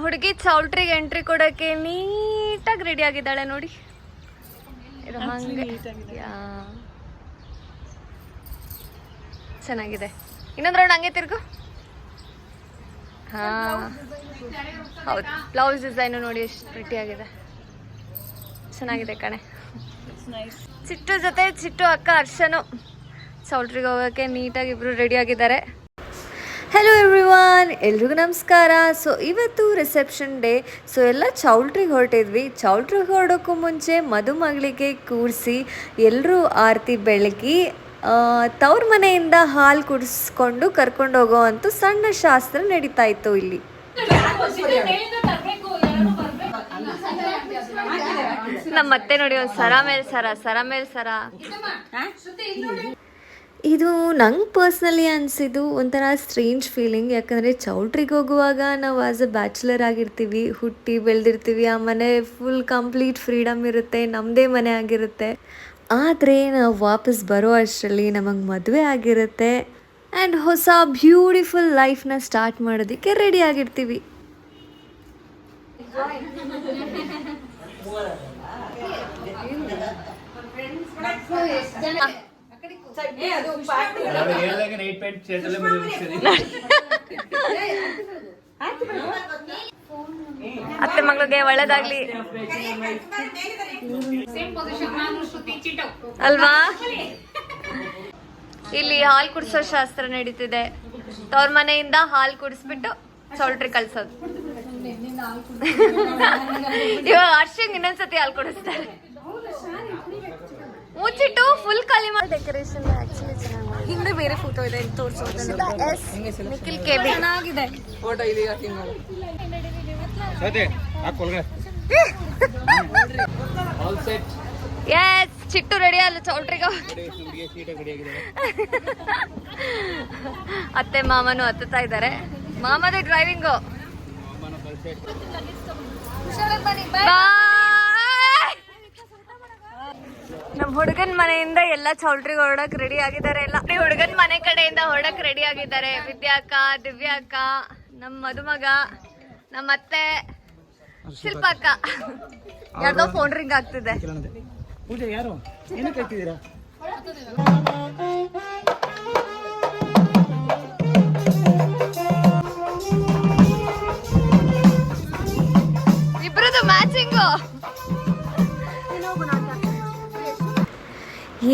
ಹುಡುಗಿ ಚೌಲ್ಟ್ರಿಗೆ ಎಂಟ್ರಿ ಕೊಡಕ್ಕೆ ನೀಟಾಗಿ ರೆಡಿ ಆಗಿದ್ದಾಳೆ ನೋಡಿ. ಇದು ಹಂಗೆ ಚೆನ್ನಾಗಿದೆ. ಇನ್ನೊಂದು ರೌಂಡ್ ಹಂಗೆ ತಿರ್ಗು. ಹಾ ಹೌದು, ಬ್ಲೌಸ್ ಡಿಸೈನು ನೋಡಿ ಎಷ್ಟು ಪ್ರಿಟಿ ಆಗಿದೆ, ಚೆನ್ನಾಗಿದೆ ಕಣೆ. ಚಿಟ್ಟು ಜೊತೆ ಚಿಟ್ಟು ಅಕ್ಕ ಹರ್ಷನು ಚೌಲ್ಟ್ರಿಗೆ ಹೋಗೋಕ್ಕೆ ನೀಟಾಗಿ ಇಬ್ರು ರೆಡಿ ಆಗಿದ್ದಾರೆ. ಹಲೋ ಎವ್ರಿವಾನ್, ಎಲ್ರಿಗೂ ನಮಸ್ಕಾರ. ಸೊ ಇವತ್ತು ರಿಸೆಪ್ಷನ್ ಡೇ. ಸೊ ಎಲ್ಲ ಚೌಲ್ಟ್ರಿಗೆ ಹೊರಟಿದ್ವಿ. ಚೌಲ್ಟ್ರಿಗೆ ಹೊರಡೋಕ್ಕೂ ಮುಂಚೆ ಮದುಮಗಳಿಗೆ ಕೂರಿಸಿ ಎಲ್ಲರೂ ಆರತಿ ಬೆಳಗಿ ತವ್ರ ಮನೆಯಿಂದ ಹಾಲು ಕುಡಿಸ್ಕೊಂಡು ಕರ್ಕೊಂಡು ಹೋಗೋ ಅಂತೂ ಸಣ್ಣ ಶಾಸ್ತ್ರ ನಡೀತಾ ಇತ್ತು ಇಲ್ಲಿ. ನಮ್ಮ ಮತ್ತೆ ನೋಡಿ ಒಂದು ಸರ ಮೇಲೆ ಸರ. ಇದು ನಂಗೆ ಪರ್ಸ್ನಲಿ ಅನಿಸಿದ್ದು ಒಂಥರ ಸ್ಟ್ರೇಂಜ್ ಫೀಲಿಂಗ್. ಯಾಕಂದರೆ ಚೌಲ್ಟ್ರಿಗೆ ಹೋಗುವಾಗ ನಾವು ಆಸ್ ಅ ಬ್ಯಾಚುಲರ್ ಆಗಿರ್ತೀವಿ, ಹುಟ್ಟಿ ಬೆಳೆದಿರ್ತೀವಿ, ಆ ಮನೆ ಫುಲ್ ಕಂಪ್ಲೀಟ್ ಫ್ರೀಡಮ್ ಇರುತ್ತೆ, ನಮ್ಮದೇ ಮನೆ ಆಗಿರುತ್ತೆ. ಆದರೆ ನಾವು ವಾಪಸ್ ಬರೋ ಅಷ್ಟರಲ್ಲಿ ನಮಗೆ ಮದುವೆ ಆಗಿರುತ್ತೆ ಆ್ಯಂಡ್ ಹೊಸ ಬ್ಯೂಟಿಫುಲ್ ಲೈಫ್ನ ಸ್ಟಾರ್ಟ್ ಮಾಡೋದಕ್ಕೆ ರೆಡಿ ಆಗಿರ್ತೀವಿ. ಅತ್ತೆ ಮಗಳಿಗೆ ಒಳ್ಳೇದಾಗ್ಲಿ ಅಲ್ವಾ. ಇಲ್ಲಿ ಹಾಲು ಕುಡಿಸೋ ಶಾಸ್ತ್ರ ನಡೀತಿದೆ. ತವ್ರ ಮನೆಯಿಂದ ಹಾಲು ಕುಡಿಸ್ಬಿಟ್ಟು ಚೌಲ್ಟ್ರಿ ಕಳ್ಸೋದು. ಇವಾಗ ಹರ್ಷಂಗ್ ಇನ್ನೊಂದ್ಸತಿ ಹಾಲು ಕುಡಿಸ್ತಾರೆ. ಮುಚ್ಚಿಟ್ಟು ಫುಲ್ ಖಾಲಿ ಮಾಡಿ. ಡೆಕೋರೇಷನ್ ಆಕ್ಚುಲಿ ಚೆನ್ನಾಗಿ ಮಾಡಿ. ಹಿಂದೆ ಬೇರೆ ಫೋಟೋ ಇದೆ ತೋರಿಸೋದು. ನಿಖಿಲ್ ಕೆಬಿ ಚೆನ್ನಾಗಿದೆ ಫೋಟೋ ಇದೆ. ಎಸ್, ಚಿಟ್ಟು ರೆಡಿ ಅಲ್ಲ ಚೌಲ್ಟ್ರಿಗೆ. ಅತ್ತೆ ಮಾಮನು ಹತ್ತುತ್ತಾ ಇದ್ದಾರೆ. ಮಾಮದೇ ಡ್ರೈವಿಂಗು. ನಮ್ ಹುಡುಗನ್ ಮನೆಯಿಂದ ಎಲ್ಲ ಚೌಲ್ಟ್ರಿಗೆ ಹೊರಡಕ್ ರೆಡಿ ಆಗಿದ್ದಾರೆ. ಎಲ್ಲ ಹುಡುಗನ್ ಮನೆ ಕಡೆಯಿಂದ ಹೊರಡಕ್ ರೆಡಿ ಆಗಿದ್ದಾರೆ. ವಿದ್ಯಾಕ್ಕ, ದಿವ್ಯಾಕ್ಕ, ನಮ್ ಮದುಮಗ, ನಮ್ಮ ಅತ್ತೆ, ಶಿಲ್ಪಾಕ್ಕ. ಯಾರ್ದೋ ಫೋನ್ ರಿಂಗ್ ಆಗ್ತಿದೆ. ಪೂಜೆ ಯಾರು ಏನು ಕೈತಿದ್ದೀರಾ? ಇಬ್ರದು ಮ್ಯಾಚಿಂಗು.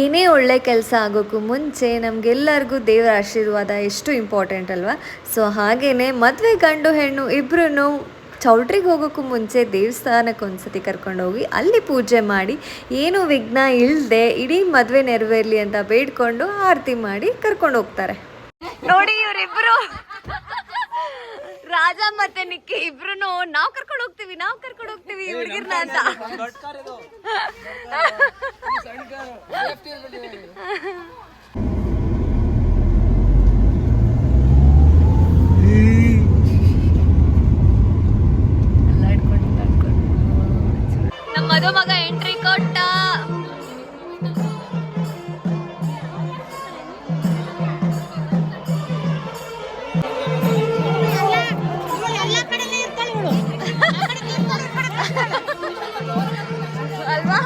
ಏನೇ ಒಳ್ಳೆ ಕೆಲಸ ಆಗೋಕ್ಕೂ ಮುಂಚೆ ನಮಗೆಲ್ಲರಿಗೂ ದೇವರ ಆಶೀರ್ವಾದ ಎಷ್ಟು ಇಂಪಾರ್ಟೆಂಟ್ ಅಲ್ವಾ. ಸೊ ಹಾಗೇನೆ ಮದುವೆ ಗಂಡು ಹೆಣ್ಣು ಇಬ್ಬರೂ ಚೌಲ್ಟ್ರಿಗೆ ಹೋಗೋಕ್ಕೂ ಮುಂಚೆ ದೇವಸ್ಥಾನಕ್ಕೆ ಒಂದ್ಸತಿ ಕರ್ಕೊಂಡೋಗಿ ಅಲ್ಲಿ ಪೂಜೆ ಮಾಡಿ ಏನು ವಿಘ್ನ ಇಲ್ಲದೆ ಇಡೀ ಮದುವೆ ನೆರವೇರಲಿ ಅಂತ ಬೇಡ್ಕೊಂಡು ಆರತಿ ಮಾಡಿ ಕರ್ಕೊಂಡು ಹೋಗ್ತಾರೆ. ನೋಡಿ ಇವರಿಬ್ರು ರಾಜ ಮತ್ತೆ ನಿಕ್ಕಿ ಇಬ್ರು ನಾವ್ ಕರ್ಕೊಂಡು ಹೋಗ್ತೀವಿ ಹುಡುಗಿರ್ನ ಅಂತ. ನಮ್ಮ ಮದುಮಗ ಎಂಟ್ರಿ ಕೊಟ್ಟ. ಅಲ್ವಾ?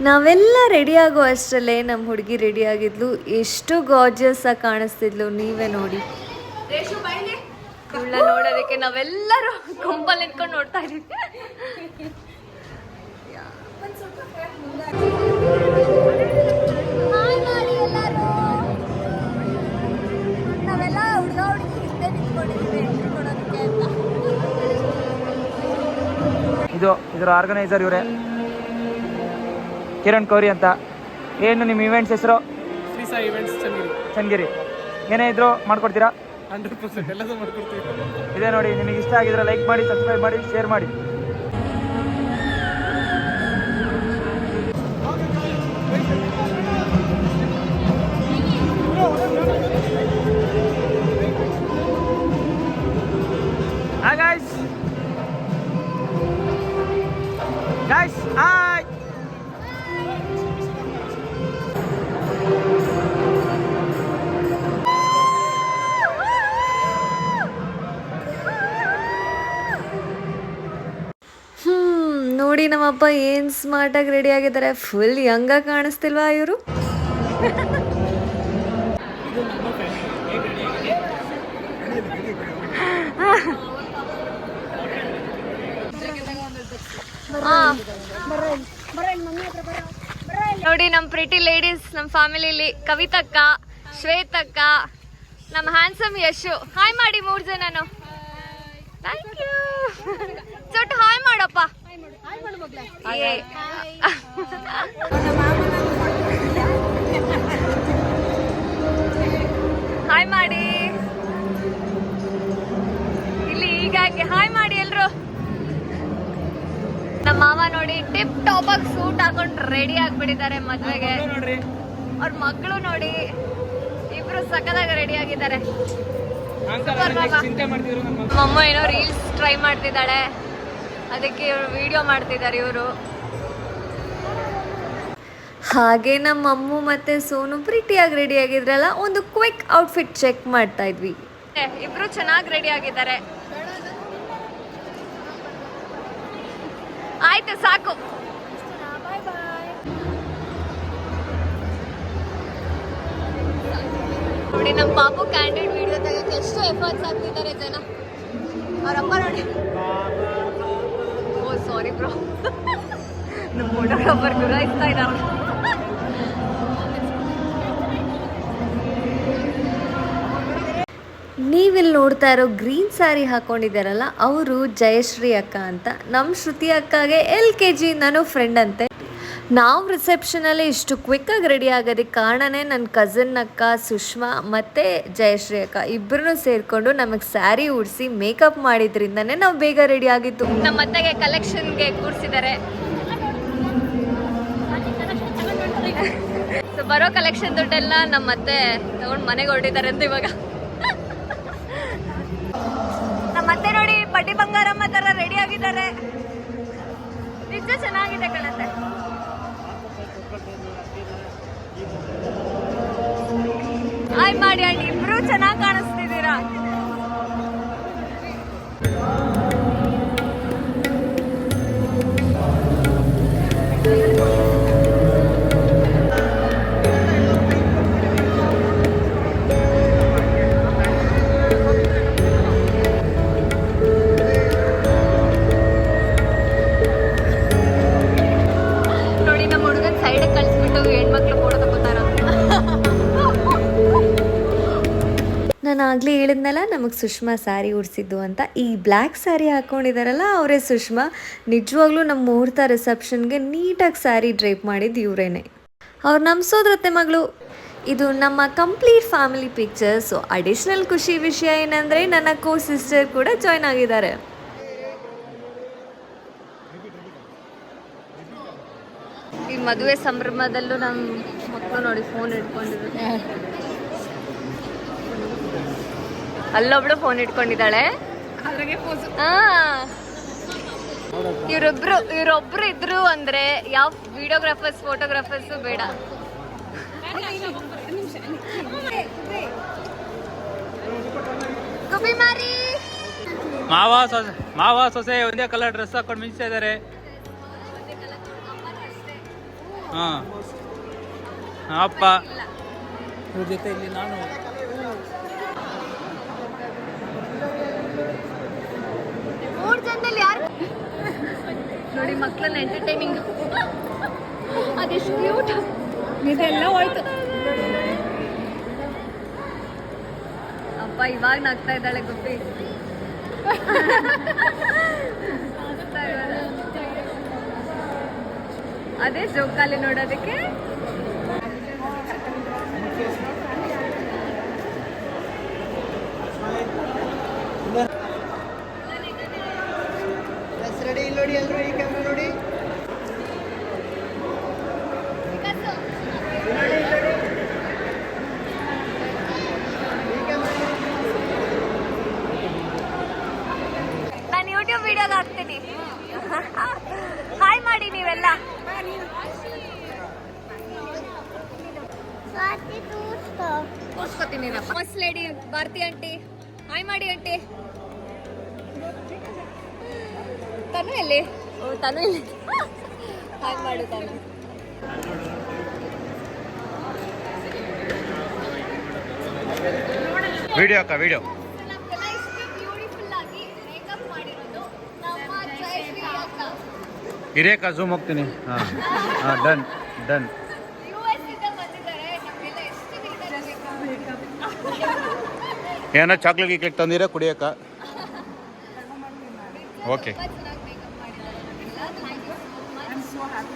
ನಾವೆಲ್ಲ ರೆಡಿ ಆಗೋ ಅಷ್ಟರಲ್ಲೇ ನಮ್ಮ ಹುಡುಗಿ ರೆಡಿ ಆಗಿದ್ಲು. ಎಷ್ಟು ಗಾರ್ಜಿಯಸ್ ಆಗಿ ಕಾಣಿಸ್ತಿದ್ಲು, ನೀವೇ ನೋಡಿ. ನೋಡೋದಕ್ಕೆ ನಾವೆಲ್ಲರೂ ಗುಂಪಲ್ಲಿ ನಿಂತ್ಕೊಂಡು ನೋಡ್ತಾ ಇದೀವಿ. ನಾವೆಲ್ಲ ಹುಡುಗ ಹುಡುಗಿ ಹಿಂದೆ ನಿಂತ್ಕೊಂಡಿದ್ದೀವಿ ಎಂಟ್ರಿ ಕೊಡೋದಕ್ಕೆ ಅಂತ. ಇದರ ಆರ್ಗನೈಸರ್ ಇವರೇ, ಕಿರಣ್ ಕೌರಿ ಅಂತ. ಏನು ನಿಮ್ಮ ಇವೆಂಟ್ಸ್ ಹೆಸರು? ಶ್ರೀ ಸಾಯಿ ಇವೆಂಟ್ಸ್ ಚನ್ನಗಿರಿ. ಏನೇ ಇದ್ರು ಮಾಡ್ಕೊಡ್ತೀರಾ? 100% ಎಲ್ಲದೂ ಮಾಡ್ಕೊಡ್ತೀವಿ. ಇದೇ ನೋಡಿ, ನಿಮಗೆ ಇಷ್ಟ ಆಗಿದ್ರೆ ಲೈಕ್ ಮಾಡಿ, ಸಬ್ಸ್ಕ್ರೈಬ್ ಮಾಡಿ, ಶೇರ್ ಮಾಡಿ. Hi guys. Guys, hi. ನೋಡಿ ನಮ್ಮಪ್ಪ ಏನು ಸ್ಮಾರ್ಟಾಗಿ ರೆಡಿ ಆಗಿದ್ದಾರೆ. ಫುಲ್ ಯಂಗಾಗಿ ಕಾಣಿಸ್ತಿಲ್ವಾ ಇವರು? ನೋಡಿ ನಮ್ಮ ಪ್ರಿಟಿ ಲೇಡೀಸ್ ನಮ್ಮ ಫ್ಯಾಮಿಲಿಲಿ ಕವಿತಕ್ಕ, ಶ್ವೇತಕ್ಕ, ನಮ್ಮ ಹ್ಯಾಂಡ್ಸಮ್ ಯಶು. ಹಾಯ್ ಮಾಡಿ 3 ಜನನು. Thank you. ಚೊಟ್ಟು ಹಾಯ್ ಮಾಡಪ್ಪ. ಹಾಯ್ ಮಾಡಿ ಇಲ್ಲಿ ಹೀಗಾಗಿ ಹಾಯ್ ಮಾಡಿ ಎಲ್ರು. ನಮ್ಮ ಮಾವ ನೋಡಿ ಟಿಪ್ ಟಾಪ್ ಆಗಿ ಸೂಟ್ ಹಾಕೊಂಡು ರೆಡಿ ಆಗ್ಬಿಟ್ಟಿದ್ದಾರೆ ಮದ್ವೆಗೆ. ಅವ್ರ ಮಗಳು ನೋಡಿ ಇಬ್ರು ಸಖತ್ತಾಗಿ ರೆಡಿ ಆಗಿದ್ದಾರೆ. ಮಮ್ಮ ಏನೋ ರೀಲ್ಸ್ ಟ್ರೈ ಮಾಡ್ತಿದ್ದಾಳೆ, ಅದಕ್ಕೆ ಇವರು ವಿಡಿಯೋ ಮಾಡ್ತಿದ್ದಾರೆ ಇವರು. ಹಾಗೆ ನಮ್ಮ ಅಮ್ಮು ಮತ್ತೆ ಸೋನು ಪ್ರೀತಿಯಾಗಿ ರೆಡಿ ಆಗಿದ್ರಲ್ಲ, ಒಂದು ಕ್ವಿಕ್ ಔಟ್ಫಿಟ್ ಚೆಕ್ ಮಾಡ್ತಾ ಇದ್ವಿ. ಇಬ್ರು ಚೆನ್ನಾಗಿ ರೆಡಿ ಆಗಿದ್ದಾರೆ. ಆಯ್ತು ಸಾಕು. ನೋಡಿ ನಮ್ಮ ಪಾಪು ಕ್ಯಾಂಡಿಡ್ ವಿಡಿಯೋ ತೆಗಕ್ಕೆ ಎಷ್ಟು ಎಫರ್ಟ್ಸ್ ಆಗ್ತಿದ್ದಾರೆ ಜನ. ಅವರಪ್ಪ ನೋಡಿ, ಓ ಸಾರಿ ಬ್ರೋ, ನಮ್ಮ ಫೋಟೋಗ್ರಾಫರ್ ಗುರಾಯಿಸ್ತಾ ಇದ್ದಾರೆ. ನೀವಿಲ್ಲಿ ನೋಡ್ತಾ ಇರೋ ಗ್ರೀನ್ ಸ್ಯಾರಿ ಹಾಕೊಂಡಿದ್ದಾರಲ್ಲ, ಅವರು ಜಯಶ್ರೀ ಅಕ್ಕ ಅಂತ. ನಮ್ಮ ಶ್ರುತಿ ಅಕ್ಕಗೆ LKG ನಾನು ಫ್ರೆಂಡ್ ಅಂತೆ. ನಾವು ರಿಸೆಪ್ಷನಲ್ಲಿ ಇಷ್ಟು ಕ್ವಿಕ್ಕಾಗಿ ರೆಡಿ ಆಗೋದಕ್ಕೆ ಕಾರಣನೇ ನನ್ನ ಕಸಿನ್ ಅಕ್ಕ ಸುಷ್ಮಾ ಮತ್ತು ಜಯಶ್ರೀ ಅಕ್ಕ ಇಬ್ಬರೂ ಸೇರಿಕೊಂಡು ನಮಗೆ ಸ್ಯಾರಿ ಉಡಿಸಿ ಮೇಕಪ್ ಮಾಡಿದ್ರಿಂದನೇ ನಾವು ಬೇಗ ರೆಡಿ ಆಗಿತ್ತು. ನಮ್ಮ ಅತ್ತೆಗೆ ಕಲೆಕ್ಷನ್ಗೆ ಕೂರಿಸಿದ್ದಾರೆ. ಸೊ ಬರೋ ಕಲೆಕ್ಷನ್ ದುಡ್ಡೆಲ್ಲ ನಮ್ಮ ಅತ್ತೆ ತಗೊಂಡು ಮನೆಗೆ ಹೊರಟಿದ್ದಾರೆ ಅಂತ ಇವಾಗ. ನಮ್ಮ ಅತ್ತೆ ನೋಡಿ ಪಟ್ಟಿ ಬಂಗಾರಮ್ಮ ಥರ ರೆಡಿ ಆಗಿದ್ದಾರೆ. ನಿಜ ಚೆನ್ನಾಗಿದೆ ಕಣತ್ತೆ. ಹಾಯ್ ಮಾಡಿ ಆಂಟಿ, ಇಬ್ರು ಚೆನ್ನಾಗಿ ಕಾಣಿಸ್ತಿದ್ದೀರಾ. ನೋಡಿ ನಮ್ಮ ಹುಡುಗನ ಸೈಡ್ ಕಳಿಸ್ಬಿಟ್ಟು ಹೆಣ್ಮಕ್ಳು ಫೋಟೋ ತಗೋತಾರ. ನಾನು ಆಗಲೇ ಹೇಳಿದ್ನಲ್ಲ ನಮಗೆ ಸುಷ್ಮಾ ಸ್ಯಾರಿ ಉಡಿಸಿದ್ದು ಅಂತ. ಈ ಬ್ಲ್ಯಾಕ್ ಸ್ಯಾರಿ ಹಾಕ್ಕೊಂಡಿದ್ದಾರಲ್ಲ ಅವರೇ ಸುಷ್ಮಾ. ನಿಜವಾಗ್ಲೂ ನಮ್ಮ ಮುಹೂರ್ತ ರಿಸೆಪ್ಷನ್ಗೆ ನೀಟಾಗಿ ಸ್ಯಾರಿ ಡ್ರೈಪ್ ಮಾಡಿದ್ದು ಇವರೇನೆ. ಅವ್ರು ನಮ್ಮ ಸೋದರತ್ತೆ ಮಗಳು. ಇದು ನಮ್ಮ complete family picture. So additional ಖುಷಿ ವಿಷಯ ಏನಂದರೆ ನನ್ನ ಕೋ ಸಿಸ್ಟರ್ ಕೂಡ ಜಾಯ್ನ್ ಆಗಿದ್ದಾರೆ. ಈ ಮದುವೆ ಸಂಭ್ರಮದಲ್ಲೂ ನಮ್ಮ ಮಕ್ಕಳು ನೋಡಿ ಫೋನ್ ಇಟ್ಕೊಂಡಿರುತ್ತೆ. ಅಲ್ಲೊಬ್ಳು ಫೋನ್ ಇಟ್ಕೊಂಡಿದ್ದಾಳೆ. ಇವರೊಬ್ರು ಇದ್ರು ಅಂದ್ರೆ ಯಾವ ವಿಡಿಯೋಗ್ರಾಫರ್ಸ್ ಫೋಟೋಗ್ರಾಫರ್ಸ್ ಬೇಡ. ಗುಬ್ಬಿ ಮಾರಿ ಮಾವ ಸೊಸೆ ಒಂದೇ ಕಲರ್ ಡ್ರೆಸ್ ಹಾಕೊಂಡು ಮಿಂಚ್ತಾ ಇದ್ದಾರೆ. ಅಪ್ಪ ಇವ್ರ ಜೊತೆ ಇಲ್ಲಿ ನಾನು ನೋಡಿ ಮಕ್ಕಳನ್ನ ಎಂಟರ್ಟೈನಿಂಗ್. ಅದೆಷ್ಟು ಕ್ಯೂಟ್. ಇದೆಲ್ಲ ಹೋಯ್ತು. ಅಪ್ಪ ಇವಾಗ ನಗ್ತಾ ಇದ್ದಾಳೆ ಗುಬ್ಬಿ. ಅದೇ ಜೋಕಾಲಿ ನೋಡೋದಕ್ಕೆ. ಎಲ್ಲರೂ ಈ ಕ್ಯಾಮ್ರಾ ನೋಡಿ. ನಾನು ಯೂಟ್ಯೂಬ್ ವಿಡಿಯೋಗೆ ಹಾಕ್ತೀನಿ. ಹಾಯ್ ಮಾಡಿ ನೀವೆಲ್ಲ. ತೋರ್ಸ್ಕೊತೀನಿ first lady Bharathi aunty. Hi ಮಾಡಿ ಆಂಟಿ. ತನು ಎಲ್ಲಿ? ಓ ತನು ಇಲ್ಲಿ. ಹಾಯ್ ಮಾಡು ತನು. ವಿಡಿಯೋ ಅಕ್ಕ ವಿಡಿಯೋ. ನಮ್ಗೆಲ್ಲ ಇಷ್ಟು ಬ್ಯೂಟಿಫುಲ್ ಆಗಿ ಮೇಕಪ್ ಮಾಡಿರೋದು ನಮ್ಮ ಜಯಶ್ರೀ ಅಕ್ಕ. ಹಿರೇಕ ಝೂಮ್ ಹೋಗ್ತೀನಿ. ಹಾಂ ಡನ್ ಡನ್. US ಇಂದ ಬಂದಿದ್ದಾರೆ. ನಮ್ಗೆಲ್ಲ ಎಷ್ಟು ನೀಟಾಗಿ ಮೇಕಪ್. ಏನೋ ಚಾಕ್ಲೇಟ್ ಗೀಕ್ಲೇಟ್ ತಂದಿರ ಕುಡಿಯಕ್ಕ. ಓಕೆ. ತುಂಬಾ ಚೆನ್ನಾಗಿ ಮೇಕಪ್ ಮಾಡಿದ್ದಾರೆ ನಮ್ಗೆಲ್ಲ. Thank you so much.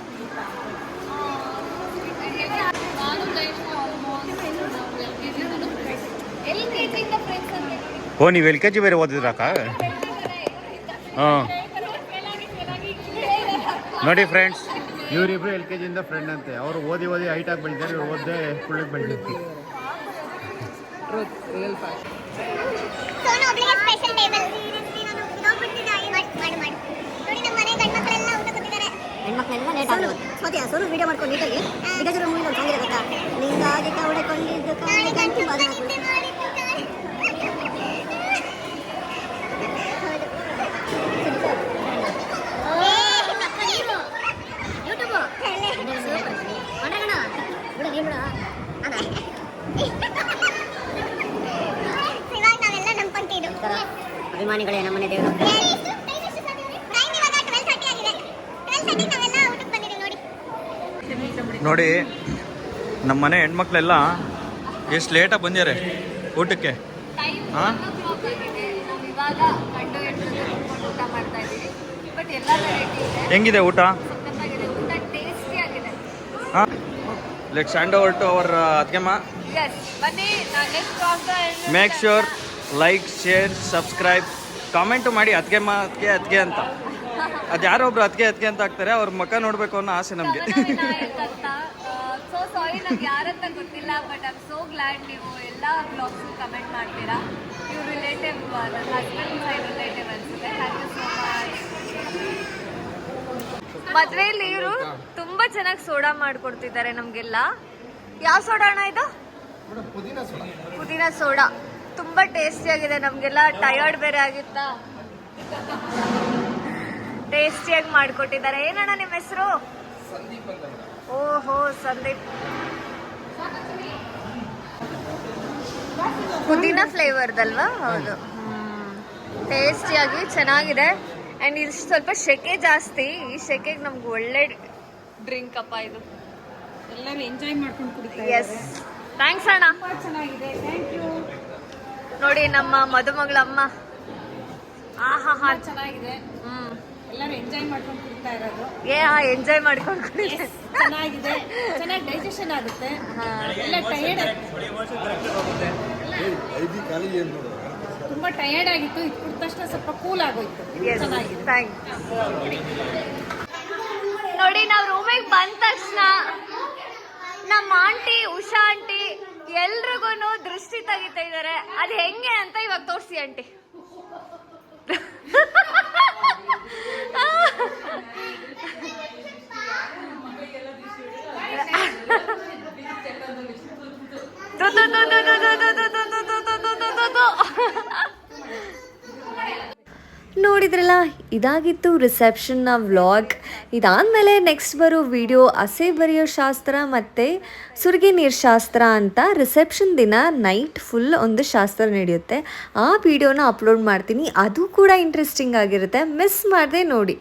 ನಾನು ಜಯಶ್ರೀ ಆಲ್ಮೋಸ್ಟ್ LKG ಇಂದ ಫ್ರೆಂಡ್ಸ್ ಅಂತ ನೋಡಿ. ಓ ನೀವು LKG ಬೇರೆ ಓದಿದ್ರಕ್ಕ? ಹಾಂ ನೋಡಿ ಫ್ರೆಂಡ್ಸ್, ಇವರಿಬ್ರು LKG ಇಂದ ಫ್ರೆಂಡ್ ಅಂತೆ. ಅವರು ಓದಿ ಹೈಟ್ ಆಗಿ ಬೆಳೆದಿದ್ದಾರೆ, ಇವ್ರು ಓದೇ ಕುಳ್ಳಿಗೆ ಬೆಳೆದಿರ್ತೀವಿ. ಸೋನು ಒಬ್ಳಿಗೆ ಸ್ಪೆಷಲ್ ಟೇಬಲ್. ನಾನು ನೋಡ್ಬಿಟ್ಟಿದ್ದೆ ಮಾಡಿ ನೋಡಿ ನಮ್ಮ ಮನೆ ಗಂಡ್ಮಕ್ಳೆಲ್ಲ ಊಟ ಕೊಟ್ಟಿದ್ದಾರೆ. ಹೆಣ್ಮಕ್ಳೆಲ್ಲ ಲೇಟ್ ಆಗೋದು. ಸೋನು ವಿಡಿಯೋ ಮಾಡ್ಕೊಂಡು ನೀಟಾಗಿ ಬಿಗಜರ ಮೂವಿ ಒಂದು ಸಾಂಗ್ ಇದೆ ಗೊತ್ತಾ? ನಿಂಗಾಗಿ ಕವಡೆಕೊಂಡಿದ್ದು ಕಾಣಿ ಗಂಟು ಬದಲಾಗಿ ಇವಾಗ ನಾವೆಲ್ಲ ನಂಬ್ಕೊಂತಿದ್ದು ಅಭಿಮಾನಿಗಳೇ ನಮ್ಮನೆ ದೇವರು. ಟೈಮ್ ಇವಾಗ 12:30 ಆಗಿದೆ. 12:30 ನಾವೆಲ್ಲ ಊಟಕ್ಕೆ ಬಂದಿದ್ದೀವಿ ನೋಡಿ. ನೋಡಿ ನಮ್ಮ ಮನೆ ಹೆಣ್ಮಕ್ಳೆಲ್ಲ ಎಷ್ಟು ಲೇಟಾಗಿ ಬಂದ್ಯಾರೆ ಊಟಕ್ಕೆ. ಟೈಮ್ ಹಾಂ 1 ಆಗಿದೆ. ನಾವು ಇವಾಗ ಗಂಡು ಹೆಣ್ಣು ಕುತ್ಕೊಂಡು ಊಟ ಮಾಡ್ತಾ ಇದ್ದೀವಿ. ಬಟ್ ಎಲ್ಲ ವೆರೈಟಿ ಇದೆ. ಹೆಂಗಿದೆ ಊಟ? ಸಖತ್ತಾಗಿದೆ. ಊಟ ಟೇಸ್ಟಿ ಆಗಿದೆ. ಹಾಂ let's hand over to our ಅದ್ಗೆಮ್ಮ. Yes, ಬನ್ನಿ next cross make sure like share subscribe comment ಮಾಡಿ ಅದ್ಗೆಮ್ಮ ಅದ್ಗೆ ಅಂತ. ಅದು ಯಾರೋ ಒಬ್ರು ಅದ್ಗೆ ಅಂತ ಹಾಕ್ತಾರೆ, ಅವ್ರ ಮುಖ ನೋಡಬೇಕು ಅನ್ನೋ ಆಸೆ ನಮಗೆ. ಸೊ ಸಾರಿ ನಮ್ಗೆ ಯಾರಂತ ಗೊತ್ತಿಲ್ಲ. But I am so glad ನೀವು ಎಲ್ಲ ಬ್ಲಾಗ್ಸು ಕಮೆಂಟ್ ಮಾಡ್ತೀರಾ. ಇವ್ರು ರಿಲೇಟಿವ್, ನನ್ನ ಹಸ್ಬೆಂಡ್ ಸೈಡ್ ರಿಲೇಟಿವ್ ಅನ್ಸುತ್ತೆ. Thank you so much. ಮದುವೆಯಲ್ಲಿ ಇವರು ತುಂಬ ಚೆನ್ನಾಗಿ ಸೋಡಾ ಮಾಡಿಕೊಡ್ತಿದ್ದಾರೆ ನಮಗೆಲ್ಲ. ಯಾವ ಸೋಡಾ ಅಣ್ಣ ಇದು? ಪುದೀನ ಸೋಡಾ. ತುಂಬ ಟೇಸ್ಟಿಯಾಗಿದೆ. ನಮಗೆಲ್ಲ ಟಯರ್ಡ್ ಬೇರೆ ಆಗಿತ್ತಾ, ಟೇಸ್ಟಿಯಾಗಿ ಮಾಡಿಕೊಟ್ಟಿದ್ದಾರೆ. ಏನಣ್ಣ ನಿಮ್ಮ ಹೆಸರು? ಓಹೋ ಸಂದೀಪ್. ಪುದೀನ ಫ್ಲೇವರ್ದಲ್ವಾ? ಹೌದು. ಟೇಸ್ಟಿಯಾಗಿ ಚೆನ್ನಾಗಿದೆ. ಆ್ಯಂಡ್ ಇದು ಸ್ವಲ್ಪ ಸೆಕೆ ಜಾಸ್ತಿ. ಈ ಸೆಕೆಗೆ ನಮ್ಗೆ ಒಳ್ಳೆ ಡ್ರಿಂಕ್ ಅಪ್ಪ ಇದು. ಎಲ್ಲರೂ ಎಂಜಾಯ್ ಮಾಡ್ಕೊಂಡು ಕುಡಿತಾರೆ. ಎಸ್ ಥ್ಯಾಂಕ್ಸ್ ಅಣ್ಣ. ಚೆನ್ನಾಗಿದೆ. Thank you. ನೋಡಿ ನಮ್ಮ ಮದುಮಗಳ ಅಮ್ಮ. ಆಹಾ ಹಾ ಚೆನ್ನಾಗಿದೆ. ಎಲ್ಲರೂ ಎಂಜಾಯ್ ಮಾಡ್ಕೊಂಡು ಕುಡಿತಾ ಇರೋದು. ಎಂಜಾಯ್ ಮಾಡ್ಕೊಂಡು ಕುಡಿದೆ. ಚೆನ್ನಾಗಿದೆ. ಚೆನ್ನಾಗಿ ಡೈಜೆಷನ್ ಆಗುತ್ತೆ. ಎಲ್ಲ ಟಯರ್ಡ್, ತುಂಬಾ ಟಯರ್ಡ್ ಆಗಿತ್ತು. ಇದು ಕುಡಿದ ತಕ್ಷಣ ಸ್ವಲ್ಪ ಕೂಲ್ ಆಗೋಯ್ತು. ಚೆನ್ನಾಗಿದೆ. ಥ್ಯಾಂಕ್ಸ್. ನೋಡಿ ನಾವು ರೂಮಿಗೆ ಬಂದ ತಕ್ಷಣ ನಮ್ಮ ಆಂಟಿ ಉಷಾ ಆಂಟಿ ಎಲ್ರಿಗೂ ದೃಷ್ಟಿ ತೆಗಿತಾ ಇದ್ದಾರೆ. ಅದು ಹೆಂಗೆ ಅಂತ ಇವಾಗ ತೋರಿಸಿ ಆಂಟಿ. ನೋಡಿದ್ರಲ್ಲ, ಇದಾಗಿತ್ತು ರಿಸೆಪ್ಷನ್ನ ವ್ಲಾಗ್. ಇದಾದಮೇಲೆ ನೆಕ್ಸ್ಟ್ ಬರೋ ವಿಡಿಯೋ ಹಸೆ ಬರೆಯೋ ಶಾಸ್ತ್ರ ಮತ್ತು ಸುರ್ಗಿ ನೀರು ಶಾಸ್ತ್ರ ಅಂತ. ರಿಸೆಪ್ಷನ್ ದಿನ ನೈಟ್ ಫುಲ್ ಒಂದು ಶಾಸ್ತ್ರ ನಡೆಯುತ್ತೆ. ಆ ವಿಡಿಯೋನ ಅಪ್ಲೋಡ್ ಮಾಡ್ತೀನಿ. ಅದು ಕೂಡ ಇಂಟ್ರೆಸ್ಟಿಂಗ್ ಆಗಿರುತ್ತೆ. ಮಿಸ್ ಮಾಡದೆ ನೋಡಿ.